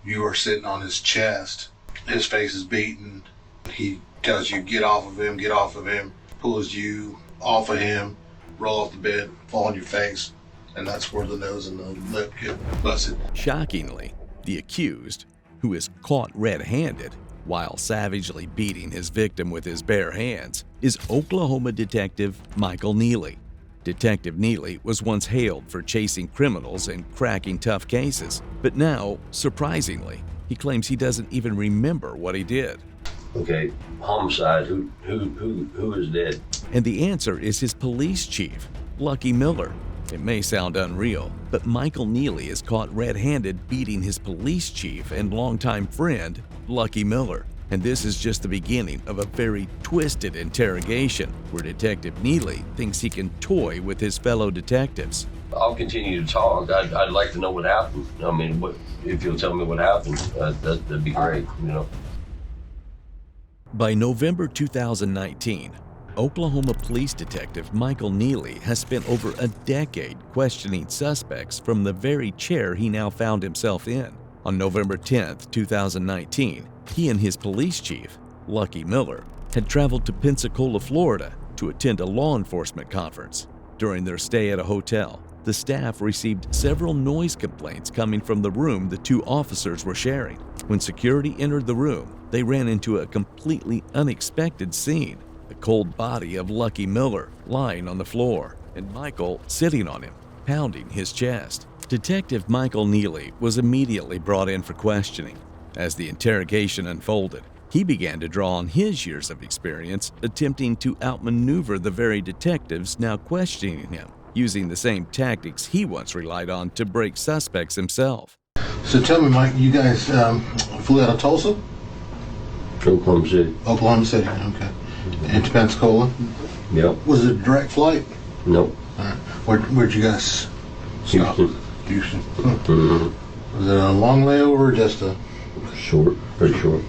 You are sitting on his chest. His face is beaten. He tells you, get off of him, get off of him. Pulls you off of him, roll off the bed, fall on your face. And that's where the nose and the lip get busted. Shockingly, the accused, who is caught red-handed while savagely beating his victim with his bare hands, is Oklahoma Detective Michael Nealey. Detective Nealey was once hailed for chasing criminals and cracking tough cases, but now, surprisingly, he claims he doesn't even remember what he did. Okay, homicide, who is dead? And the answer is his police chief, Lucky Miller. It may sound unreal, but Michael Nealey is caught red-handed beating his police chief and longtime friend, Lucky Miller. And this is just the beginning of a very twisted interrogation where Detective Nealey thinks he can toy with his fellow detectives. I'll continue to talk. I'd like to know what happened. I mean, if you'll tell me what happened, that'd be great, you know. By November 2019, Oklahoma Police Detective Michael Nealey has spent over a decade questioning suspects from the very chair he now found himself in. On November 10, 2019, he and his police chief, Lucky Miller, had traveled to Pensacola, Florida to attend a law enforcement conference. During their stay at a hotel, the staff received several noise complaints coming from the room the two officers were sharing. When security entered the room, they ran into a completely unexpected scene. The cold body of Lucky Miller lying on the floor, and Michael sitting on him, pounding his chest. Detective Michael Nealey was immediately brought in for questioning. As the interrogation unfolded, he began to draw on his years of experience, attempting to outmaneuver the very detectives now questioning him, using the same tactics he once relied on to break suspects himself. So tell me, Mike, you guys flew out of Tulsa? Oklahoma City. Oklahoma City, okay. And to Pensacola? Yep. Was it a direct flight? Nope. All right. Where'd you guys stop? Houston. Mm-hmm. Was it a long layover or just a... Short, pretty short.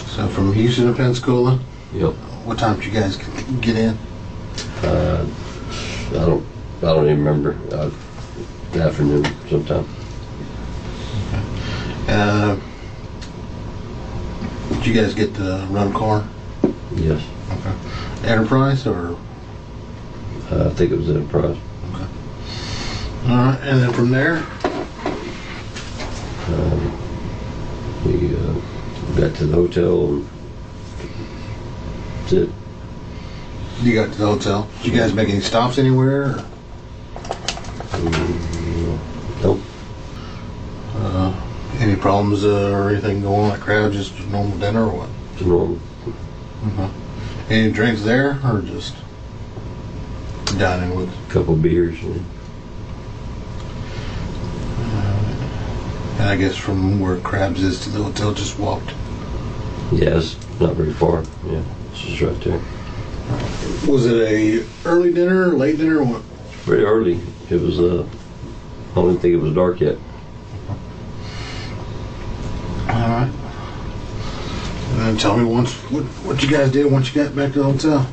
So from Houston to Pensacola? Yep. What time did you guys get in? I don't even remember. Afternoon sometime. Okay. Did you guys get to run a car? Yes. Okay. Enterprise or? I think it was Enterprise. Okay. All right, and then from there? We got to the hotel and that's it. You got to the hotel. Did you guys make any stops anywhere? Or? Nope. Any problems or anything going on at crowd? Just normal dinner or what? It's normal. Any drinks there or just dining with? A couple beers. And I guess from where Krabs is to the hotel, just walked. Yes, not very far. Yeah, it's just right there. Was it a early dinner, late dinner, or what? Very early. It was. I don't even think it was dark yet. All right. And then tell me what you guys did once you got back to the hotel.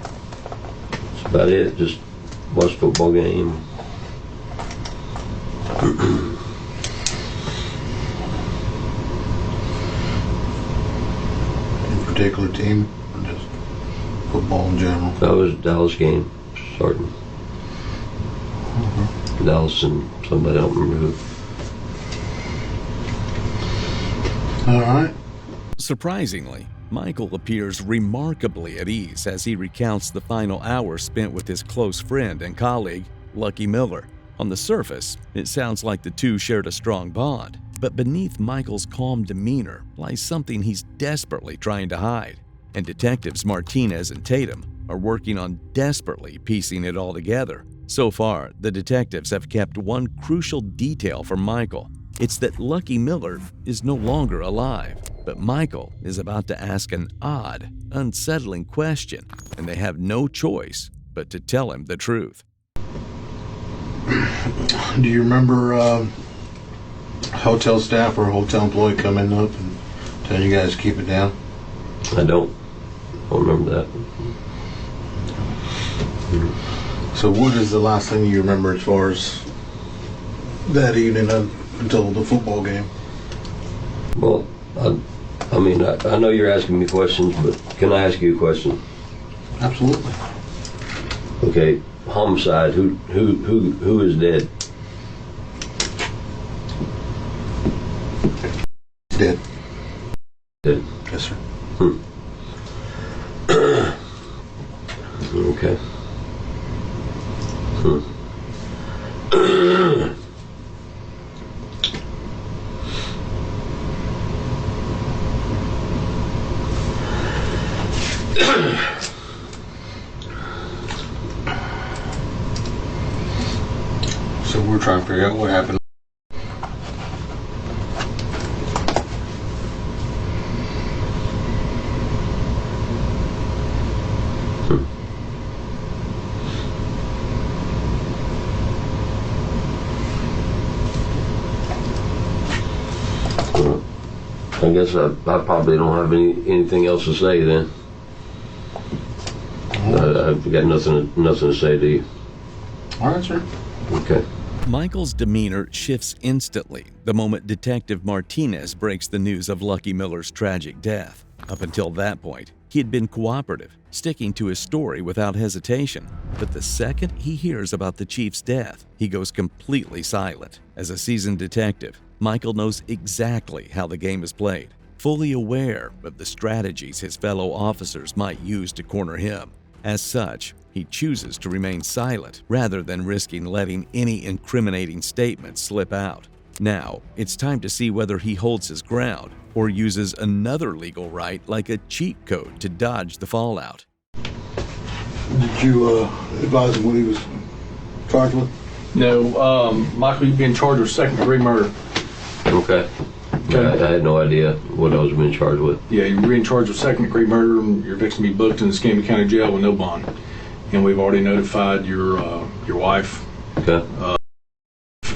That's about it. Just watched football game. Particular team or just football in general? That was a Dallas game starting. Dallas and somebody, I don't remember who. All right. Surprisingly, Michael appears remarkably at ease as he recounts the final hours spent with his close friend and colleague, Lucky Miller. On the surface, it sounds like the two shared a strong bond, but beneath Michael's calm demeanor lies something he's desperately trying to hide. And detectives Martinez and Tatum are working on desperately piecing it all together. So far, the detectives have kept one crucial detail from Michael. It's that Lucky Miller is no longer alive, but Michael is about to ask an odd, unsettling question, and they have no choice but to tell him the truth. Do you remember hotel staff or hotel employee coming up and telling you guys to keep it down? I don't remember that. So what is the last thing you remember as far as that evening until the football game? Well, I mean, I know you're asking me questions, but can I ask you a question? Absolutely. Okay, homicide. Who is dead? He's dead. Dead. Yes, sir. Okay. So we're trying to figure out what happened. I guess I probably don't have anything else to say then. I've got nothing to say to you. All right, sir. Okay. Michael's demeanor shifts instantly the moment Detective Martinez breaks the news of Lucky Miller's tragic death. Up until that point, he had been cooperative, sticking to his story without hesitation. But the second he hears about the chief's death, he goes completely silent. As a seasoned detective, Michael knows exactly how the game is played, fully aware of the strategies his fellow officers might use to corner him. As such, he chooses to remain silent rather than risking letting any incriminating statements slip out. Now, it's time to see whether he holds his ground or uses another legal right like a cheat code to dodge the fallout. Did you advise him what he was charged with? No, Michael, you've been charged with second-degree murder. Okay. I had no idea what I was being charged with. Yeah, you're being charged with second-degree murder, and you're fixing to be booked in the Escambia County Jail with no bond. And we've already notified your wife. Okay.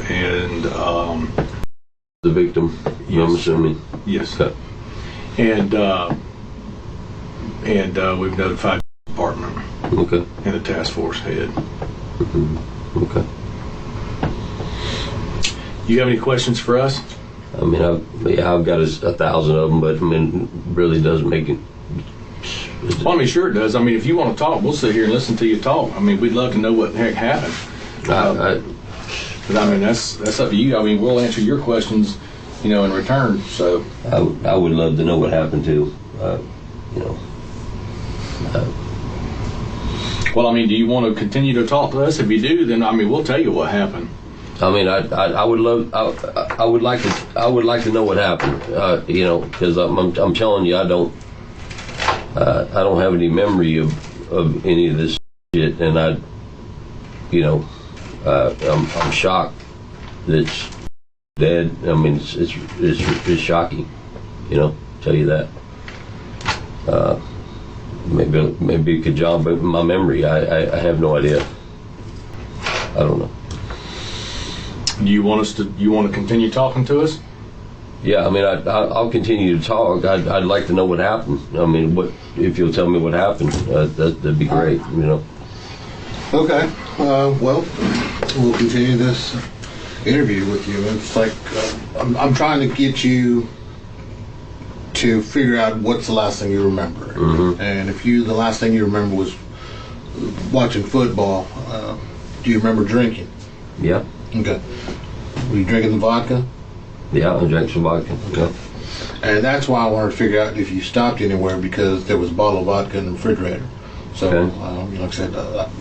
And The victim, yes. I'm assuming. Yes. Okay. And we've notified the department Okay. and the task force head. Okay. You have any questions for us? I mean, I've got 1,000 of them, but I mean, it really doesn't make it. Well, I mean, sure it does. I mean, if you want to talk, we'll sit here and listen to you talk. I mean, we'd love to know what the heck happened. But I mean, that's up to you. I mean, we'll answer your questions, in return. So I would love to know what happened to, Well, I mean, do you want to continue to talk to us? If you do, then I mean, we'll tell you what happened. I mean, I would love. I would like to know what happened. Because I'm telling you, I don't have any memory of any of this shit, and I'm shocked that it's dead. I mean, it's shocking. Tell you that. Maybe it could jog my memory. I have no idea. I don't know. Do you want to continue talking to us? Yeah, I mean, I'll continue to talk. I'd like to know what happened. I mean, if you'll tell me what happened? That'd be great. Okay. Well, we'll continue this interview with you. It's like I'm trying to get you to figure out what's the last thing you remember. Mm-hmm. And if the last thing you remember was watching football, do you remember drinking? Yeah. Okay. Were you drinking the vodka? Yeah, I drank some vodka. Yeah. And that's why I wanted to figure out if you stopped anywhere, because there was a bottle of vodka in the refrigerator. So, Okay. like I said,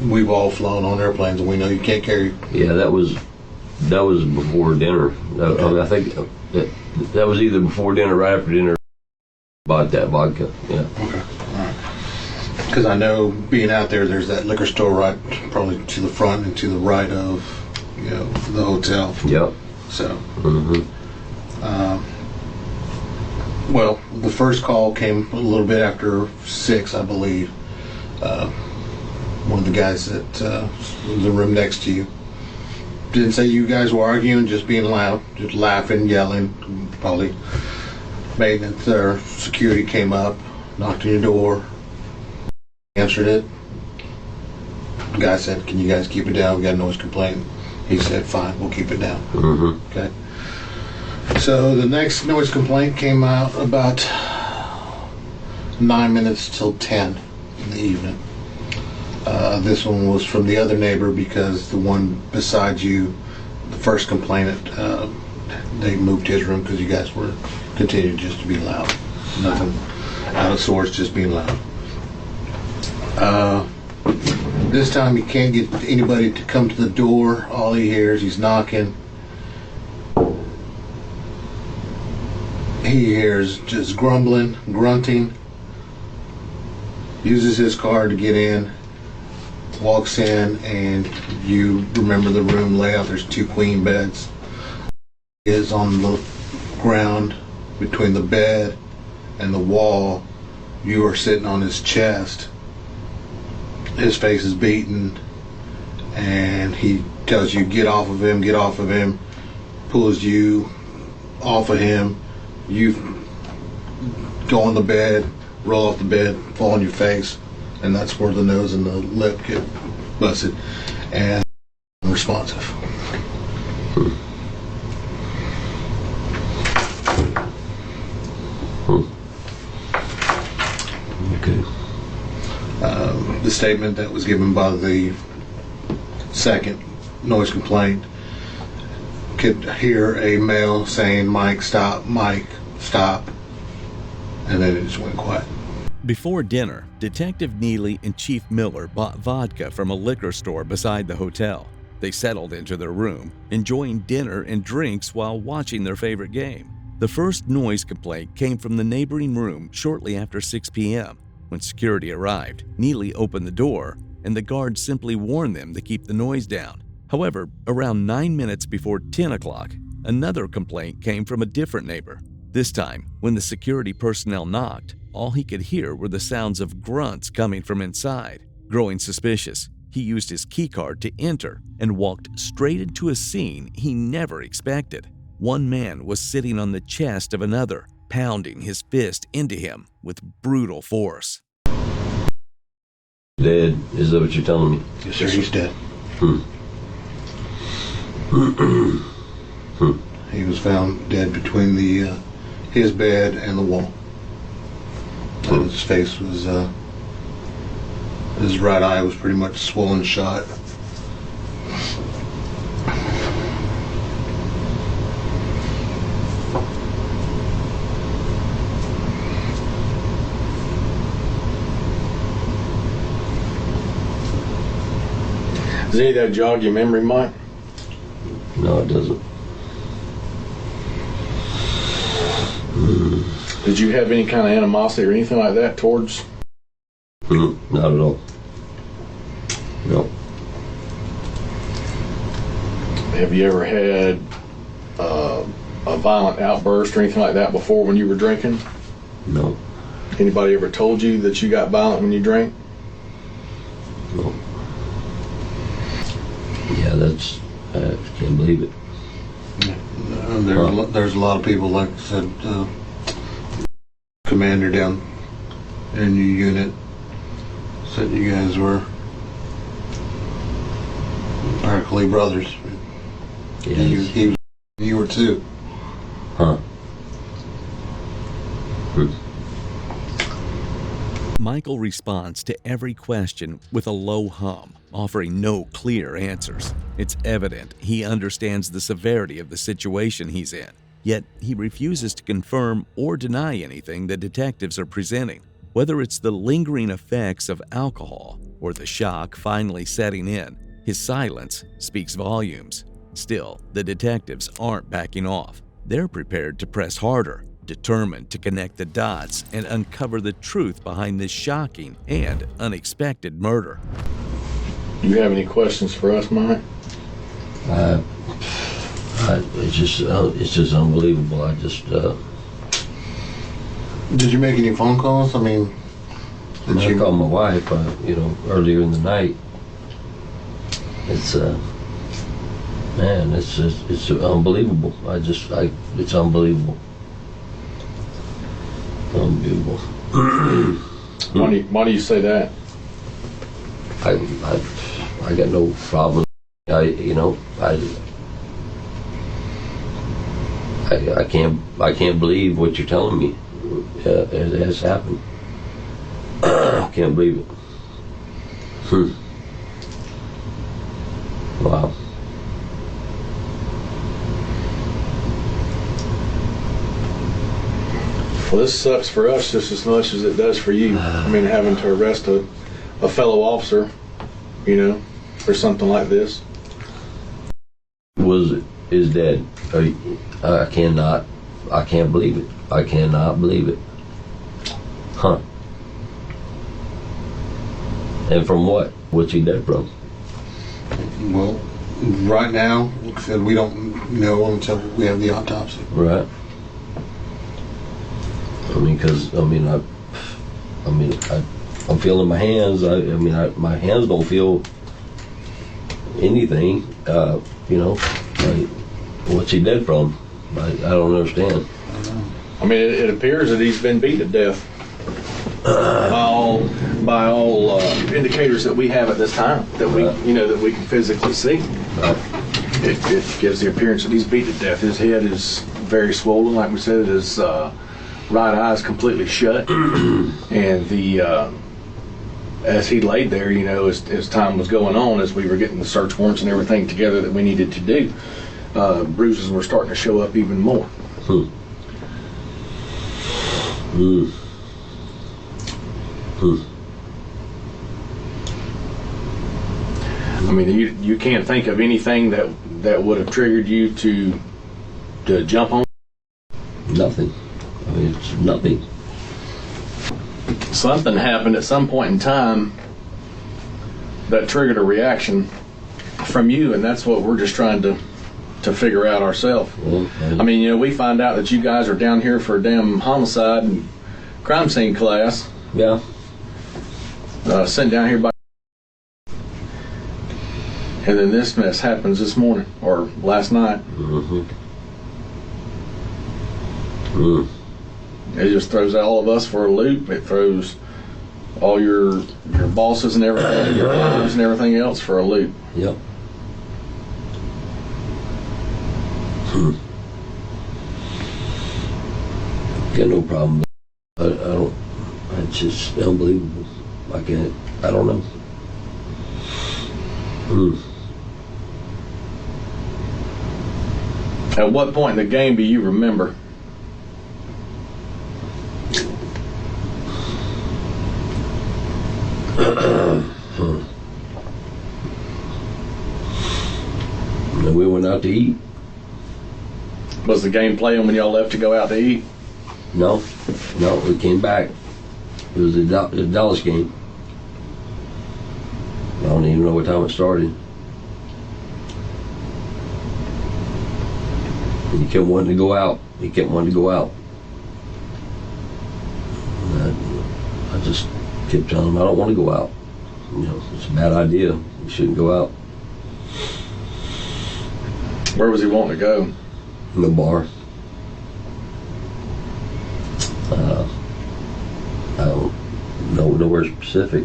we've all flown on airplanes, and we know you can't carry. Yeah, that was before dinner. I think that was either before dinner or right after dinner. Bought that vodka. Yeah. Okay. All right. Because I know being out there's that liquor store right, probably to the front and to the right of, the hotel. Yep. So. Mm-hmm. Well, the first call came a little bit after 6, I believe. One of the guys that was in the room next to you didn't say you guys were arguing, just being loud, just laughing, yelling. Probably maintenance or security came up, knocked on your door, answered it. The guy said, "Can you guys keep it down? We got a noise complaint." He said, "Fine, we'll keep it down." Mm-hmm. Okay. So the next noise complaint came out about 9 minutes till 10 in the evening. This one was from the other neighbor because the one beside you, the first complainant, they moved his room because you guys were continuing just to be loud. Nothing out of sorts, just being loud. This time he can't get anybody to come to the door. All he hears, he's knocking. He hears just grumbling, grunting. Uses his car to get in. Walks in, and you remember the room layout. There's 2 queen beds. He is on the ground between the bed and the wall. You are sitting on his chest. His face is beaten, and he tells you, get off of him, get off of him. Pulls you off of him. You go on the bed, roll off the bed, fall on your face, and that's where the nose and the lip get busted and unresponsive. Okay. The statement that was given by the second noise complaint could hear a male saying, Mike, stop, and then it just went quiet. Before dinner, Detective Nealey and Chief Miller bought vodka from a liquor store beside the hotel. They settled into their room, enjoying dinner and drinks while watching their favorite game. The first noise complaint came from the neighboring room shortly after 6 p.m. When security arrived, Nealey opened the door, and the guard simply warned them to keep the noise down. However, around 9 minutes before 10 o'clock, another complaint came from a different neighbor. This time, when the security personnel knocked, all he could hear were the sounds of grunts coming from inside. Growing suspicious, he used his keycard to enter and walked straight into a scene he never expected. One man was sitting on the chest of another, pounding his fist into him with brutal force. Dead? Is that what you're telling me? Yes, sir, he's dead. He was found dead between his bed and the wall. And his face was, his right eye was pretty much swollen shut. Does any of that jog your memory, Mike? No, it doesn't. Did you have any kind of animosity or anything like that towards? Not at all. No. Have you ever had a violent outburst or anything like that before when you were drinking? No. Anybody ever told you that you got violent when you drank? No. Yeah, I can't believe it. There's a lot of people, like I said, commander down in your unit said you guys were practically brothers. Yes. You were too. Huh. Michael responds to every question with a low hum, offering no clear answers. It's evident he understands the severity of the situation he's in, yet he refuses to confirm or deny anything the detectives are presenting. Whether it's the lingering effects of alcohol or the shock finally setting in, his silence speaks volumes. Still, the detectives aren't backing off. They're prepared to press harder, determined to connect the dots and uncover the truth behind this shocking and unexpected murder. Do you have any questions for us, Mike? It's just unbelievable. Did you make any phone calls? I mean, I called my wife, earlier in the night. It's man, it's unbelievable. It's unbelievable. Unbelievable. Why do you say that? I got no problem. I I can't believe what you're telling me has happened. I can't believe it. Wow. Well, this sucks for us just as much as it does for you. I mean, having to arrest a fellow officer, you know, for something like this. Is dead. I can't believe it. I cannot believe it. Huh. And from what? What's he dead from? Well, right now, like I said, we don't know until we have the autopsy. Right. I mean, because I'm feeling my hands. My hands don't feel anything. You know, like, what's he dead from? I don't understand. I mean, it appears that he's been beat to death by all indicators that we have at this time that we, that we can physically see. It gives the appearance that he's beat to death. His head is very swollen, like we said. His right eye is completely shut, and as he laid there, as time was going on, as we were getting the search warrants and everything together that we needed to do, bruises were starting to show up even more. I mean, you can't think of anything that would have triggered you to jump on? Nothing. I mean, it's nothing. Something happened at some point in time that triggered a reaction from you, and that's what we're just trying to figure out ourselves. I mean, we find out that you guys are down here for a damn homicide and crime scene class. Yeah. Sent down here by, and then this mess happens this morning or last night. It just throws all of us for a loop. It throws all your bosses and everything, your partners and everything else for a loop. Yep. Got no problem. It's just unbelievable. I don't know. At what point in the game do you remember? We went out to eat. Was the game playing when y'all left to go out to eat? No, we came back. It was a Dallas game. I don't even know what time it started. And he kept wanting to go out. I just kept telling him I don't want to go out. It's a bad idea. You shouldn't go out. Where was he wanting to go? In the bar. I don't know nowhere specific,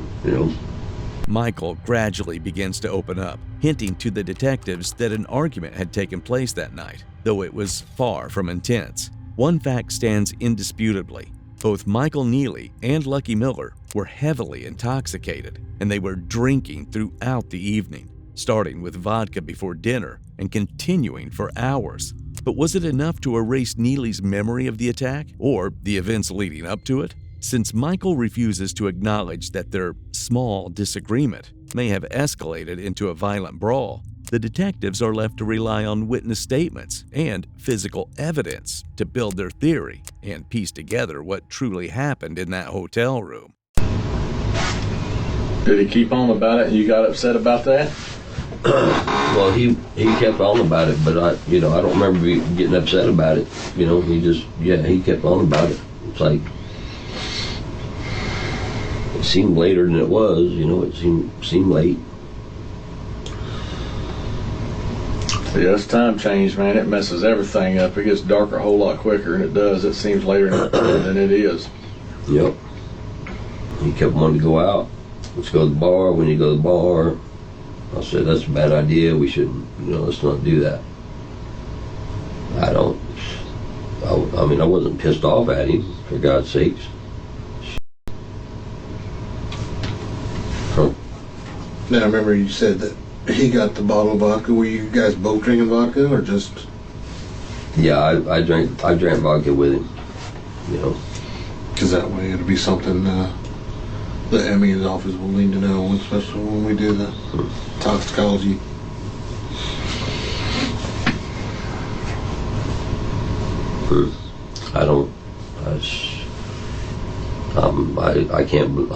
Michael gradually begins to open up, hinting to the detectives that an argument had taken place that night, though it was far from intense. One fact stands indisputably. Both Michael Nealey and Lucky Miller were heavily intoxicated, and they were drinking throughout the evening, starting with vodka before dinner and continuing for hours. But was it enough to erase Nealey's memory of the attack or the events leading up to it? Since Michael refuses to acknowledge that their small disagreement may have escalated into a violent brawl, the detectives are left to rely on witness statements and physical evidence to build their theory and piece together what truly happened in that hotel room. Did he keep on about it and you got upset about that? Well, he kept on about it, but I don't remember getting upset about it. He kept on about it. It's like, it seemed later than it was, it seemed late. Yeah, it's time change, man. It messes everything up. It gets darker a whole lot quicker, and it does. It seems later than it is. Yep. He kept wanting to go out. Let's go to the bar. When you go to the bar, I said, that's a bad idea. We shouldn't, let's not do that. I mean, I wasn't pissed off at him, for God's sakes. Huh. Now, I remember you said that he got the bottle of vodka. Were you guys both drinking vodka, or just? Yeah, I drank vodka with him, you know. Because that way it'll be something the Emmy's office will need to know, especially when we do the toxicology. I can't,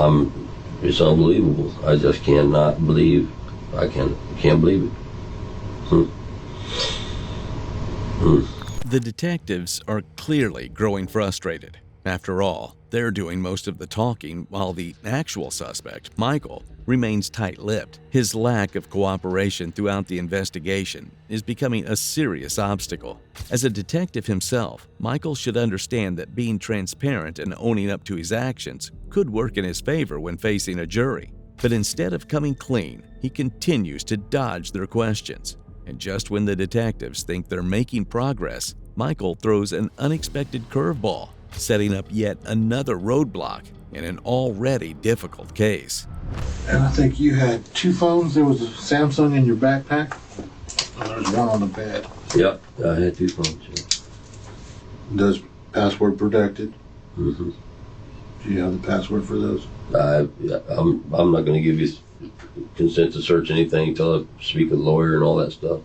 it's unbelievable. I just cannot believe, can't believe it. The detectives are clearly growing frustrated. After all, they're doing most of the talking while the actual suspect, Michael, remains tight-lipped. His lack of cooperation throughout the investigation is becoming a serious obstacle. As a detective himself, Michael should understand that being transparent and owning up to his actions could work in his favor when facing a jury. But instead of coming clean, he continues to dodge their questions. And just when the detectives think they're making progress, Michael throws an unexpected curveball, setting up yet another roadblock in an already difficult case. And I think you had 2 phones. There was a Samsung in your backpack. Oh, there's one on the bed. Yep, I had 2 phones. Yeah. Those password protected. Mm-hmm. Do you have the password for those? I'm not going to give you consent to search anything until I speak with a lawyer and all that stuff.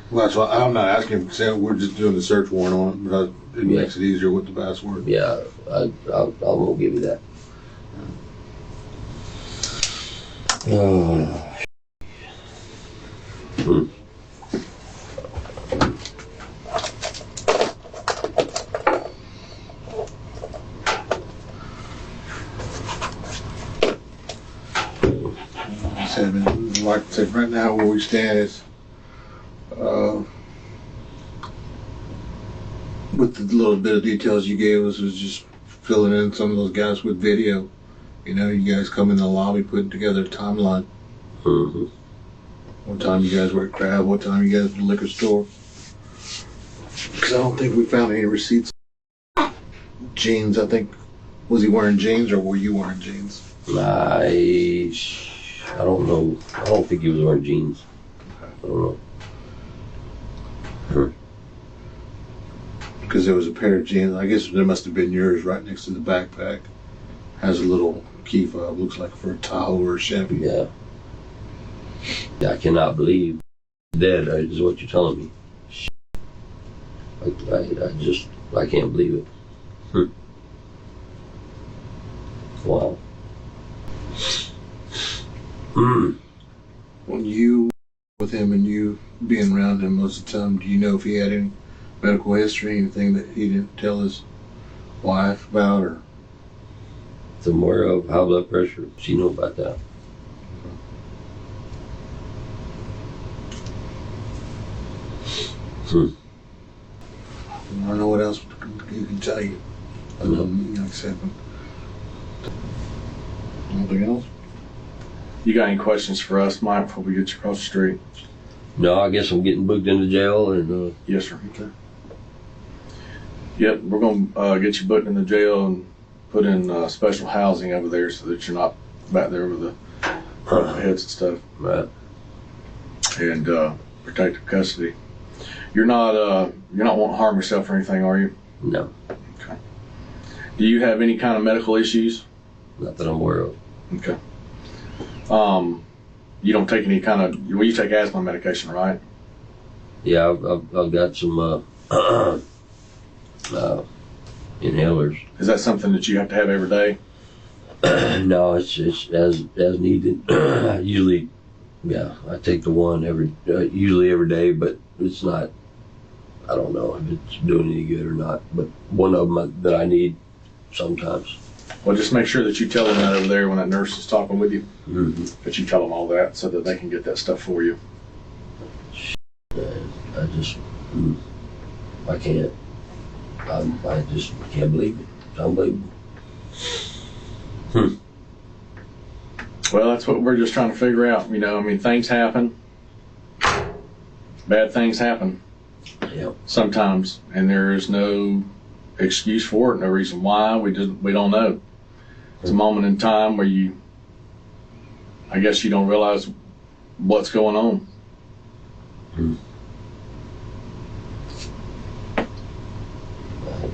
Well, that's why I'm not asking for consent. We're just doing the search warrant on it, but it makes it easier with the password. Yeah, I won't give you that. Like I said, right now where we stand is with the little bit of details you gave us was just filling in some of those guys with video. You know, you guys come in the lobby putting together a timeline. Mm-hmm. What time you guys were at Crab, what time you guys at the liquor store. Because I don't think we found any receipts. Jeans, I think, was he wearing jeans or were you wearing jeans? I don't know. I don't think he was wearing jeans. I don't know. Because there was a pair of jeans. I guess there must have been yours right next to the backpack. Has a little key fob. Looks like for a Tahoe or a Chevy. Yeah. I cannot believe dead is what you're telling me. I can't believe it. Wow. When you with him and you being around him most of the time, do you know if he had any medical history, anything that he didn't tell his wife about, or? Some more of high blood pressure. She knew about that. I don't know what else he can tell you. Like I said, anything else? You got any questions for us, Mike, before we get you across the street? No, I guess I'm getting booked into jail and. Yes, sir. Okay. Yep, we're gonna get you booked in the jail and put in special housing over there so that you're not back there with the heads and stuff. Right. And protective custody. You're not wanting to harm yourself or anything, are you? No. Okay. Do you have any kind of medical issues? Not that I'm aware of. Okay. You don't take any kind of, well, you take asthma medication, right? Yeah, I've got some inhalers. Is that something that you have to have every day? No, it's as needed. Usually, yeah, I take the one usually every day, but it's not. I don't know if it's doing any good or not. But one of them that I need sometimes. Well, just make sure that you tell them that over there when that nurse is talking with you. Mm-hmm. That you tell them all that so that they can get that stuff for you. I can't. I just can't believe it. It's unbelievable. Well, that's what we're just trying to figure out. You know, I mean, things happen. Bad things happen. sometimes, and there is no excuse for it, no reason why. We don't know. It's a moment in time where I guess you don't realize what's going on.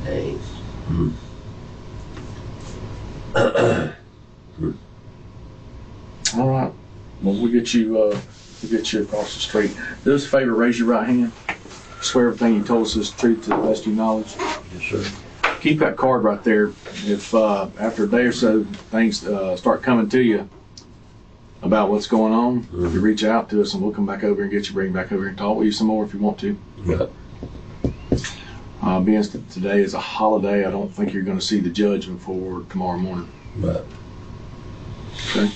Dang. All right. Well, we'll get you across the street. Do us a favor, raise your right hand. Swear everything you told us is the truth to the best of your knowledge. Yes, sir. Keep that card right there. If after a day or so things start coming to you about what's going on, you reach out to us and we'll come back over and get you, bring back over and talk with you some more if you want to. Yeah. Being that today is a holiday, I don't think you're going to see the judge before tomorrow morning. Right. Okay.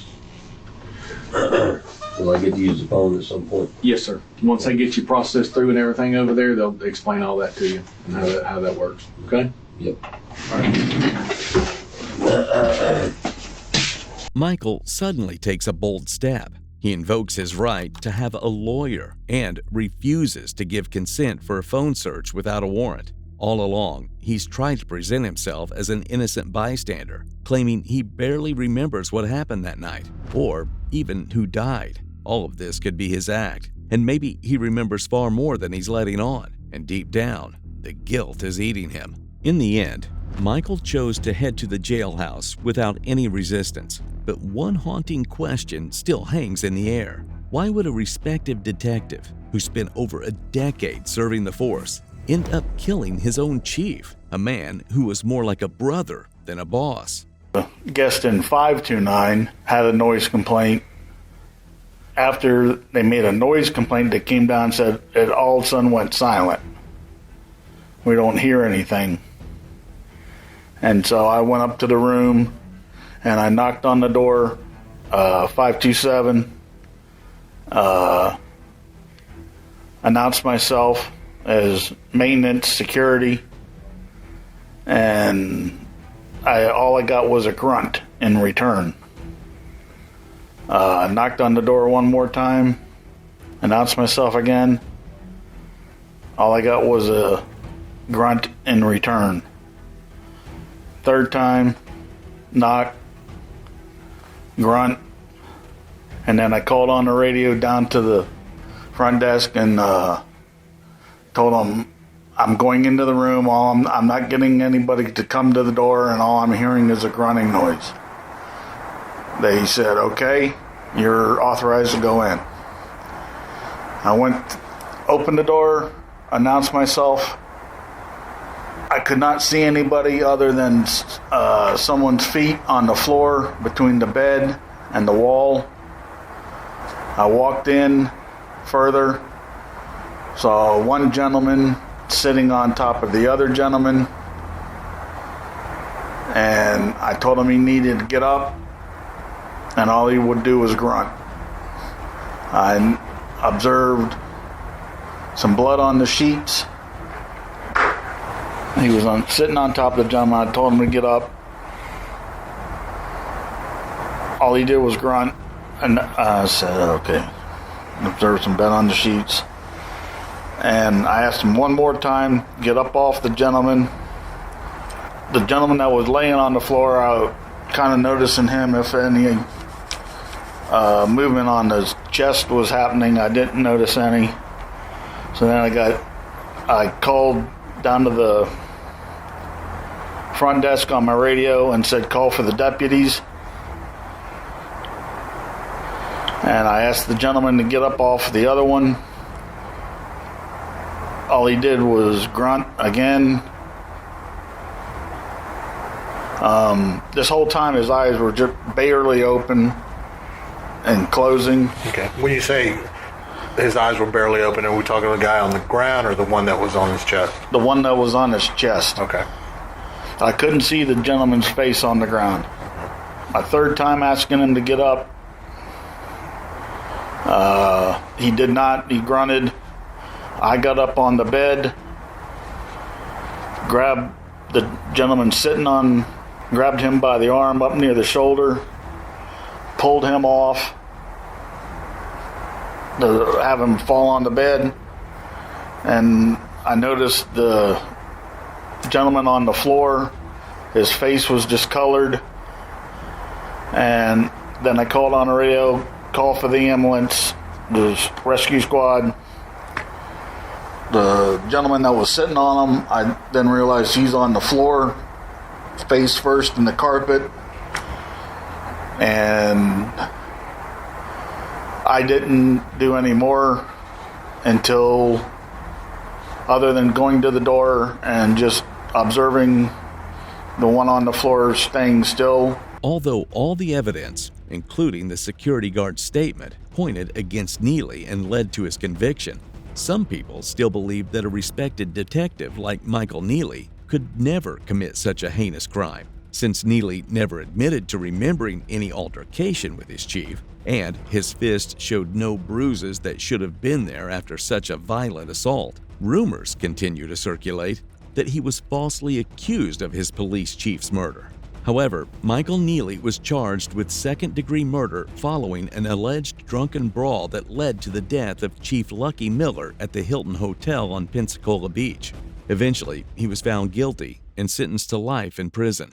Will I get to use the phone at some point? Yes, sir. Once they get you processed through and everything over there, they'll explain all that to you and how that works. Okay. Yep. All right. Michael suddenly takes a bold step. He invokes his right to have a lawyer and refuses to give consent for a phone search without a warrant. All along, he's tried to present himself as an innocent bystander, claiming he barely remembers what happened that night, or even who died. All of this could be his act, and maybe he remembers far more than he's letting on, and deep down, the guilt is eating him. In the end, Michael chose to head to the jailhouse without any resistance. But one haunting question still hangs in the air. Why would a respected detective who spent over a decade serving the force end up killing his own chief, a man who was more like a brother than a boss? A guest in 529 had a noise complaint. After they made a noise complaint, they came down and said it all of a sudden went silent. We don't hear anything. And so I went up to the room and I knocked on the door, 527, announced myself as maintenance security, and all I got was a grunt in return. I knocked on the door one more time, announced myself again. All I got was a grunt in return. Third time, knock, grunt, and then I called on the radio down to the front desk and told them I'm going into the room. I'm not getting anybody to come to the door, and all I'm hearing is a grunting noise. They said, okay, you're authorized to go in. I went, opened the door, announced myself. I could not see anybody other than someone's feet on the floor between the bed and the wall. I walked in further, saw one gentleman sitting on top of the other gentleman, and I told him he needed to get up, and all he would do was grunt. I observed some blood on the sheets. He was sitting on top of the gentleman. I told him to get up. All he did was grunt, and I said, okay. Observed some blood on the sheets. And I asked him one more time, get up off the gentleman. The gentleman that was laying on the floor, I kind of noticing him, if any movement on his chest was happening. I didn't notice any. So then I called down to the front desk on my radio and said, call for the deputies. And I asked the gentleman to get up off the other one. All he did was grunt again. This whole time his eyes were just barely open and closing. Okay. When you say his eyes were barely open, are we talking the guy on the ground or the one that was on his chest? The one that was on his chest. Okay. I couldn't see the gentleman's face on the ground. My third time asking him to get up, he did not. He grunted. I got up on the bed, grabbed the gentleman sitting on, grabbed him by the arm up near the shoulder, pulled him off to have him fall on the bed, and I noticed the gentleman on the floor, his face was discolored. And then I called on the radio, called for the ambulance, the rescue squad. The gentleman that was sitting on him, I then realized he's on the floor, face first in the carpet. And I didn't do any more until, other than going to the door and just observing the one on the floor staying still. Although all the evidence, including the security guard's statement, pointed against Nealey and led to his conviction, some people still believe that a respected detective like Michael Nealey could never commit such a heinous crime, since Nealey never admitted to remembering any altercation with his chief, and his fist showed no bruises that should have been there after such a violent assault. Rumors continue to circulate that he was falsely accused of his police chief's murder. However, Michael Nealey was charged with second-degree murder following an alleged drunken brawl that led to the death of Chief Lucky Miller at the Hilton Hotel on Pensacola Beach. Eventually, he was found guilty and sentenced to life in prison.